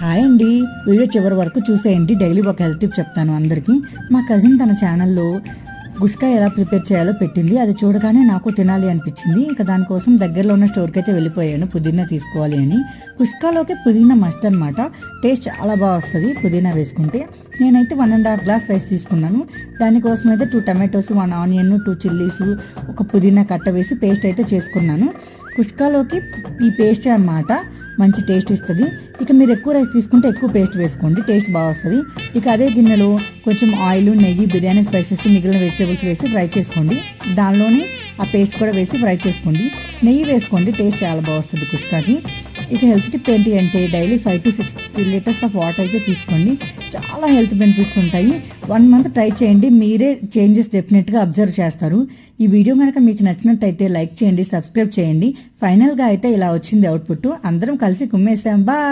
Hi అండి, video చివరి వరకు చూసేయండి. డైలీ ఒక హెల్త్ టిప్ చెప్తాను అందరికీ. మా కజిన్ తన ఛానల్లో గుష్కా ఎలా ప్రిపేర్ చేయాలో పెట్టింది. అది చూడగానే నాకు తినాలి అనిపించింది. ఇక దానికోసం దగ్గరలో ఉన్న స్టోర్కి అయితే వెళ్ళిపోయాను పుదీనా తీసుకోవాలి అని. గుష్కాలోకి పుదీనా మస్ట్ అనమాట. టేస్ట్ చాలా బాగా వస్తుంది పుదీనా వేసుకుంటే. నేనైతే 1.5 గ్లాస్ రైస్ తీసుకున్నాను. దానికోసం అయితే 2 టమాటోస్, 1 ఆనియన్, 2 చిల్లీస్, ఒక పుదీనా కట్ట వేసి పేస్ట్ అయితే చేసుకున్నాను. గుష్కాలోకి ఈ పేస్ట్ అన్నమాట మంచి టేస్ట్ ఇస్తుంది. ఇక మీరు ఎక్కువ రైస్ తీసుకుంటే ఎక్కువ పేస్ట్ వేసుకోండి, టేస్ట్ బాగా వస్తుంది. ఇక అదే గిన్నెలో కొంచెం ఆయిల్, నెయ్యి, బిర్యానీ స్పైసెస్, మిగిలిన వెజిటేబుల్స్ వేసి ఫ్రై చేసుకోండి. దానిలోనే ఆ పేస్ట్ కూడా వేసి ఫ్రై చేసుకోండి. నెయ్యి వేసుకోండి, టేస్ట్ చాలా బాగా వస్తుంది కుష్కాకి. ఇక హెల్త్ టిప్ ఏంటి అంటే daily 5 to 6 litres of water అయితే తీసుకోండి. చాలా హెల్త్ బెనిఫిట్స్ ఉంటాయి. 1 మంత్ ట్రై చేయండి, మీరే చేంజెస్ డెఫినెట్గా అబ్జర్వ్ చేస్తారు. ఈ వీడియో కనుక మీకు నచ్చినట్టయితే లైక్ చేయండి, సబ్స్క్రైబ్ చేయండి. ఫైనల్గా అయితే ఇలా వచ్చింది అవుట్పుట్. అందరం కలిసి కుమ్మేసాం. బాయ్.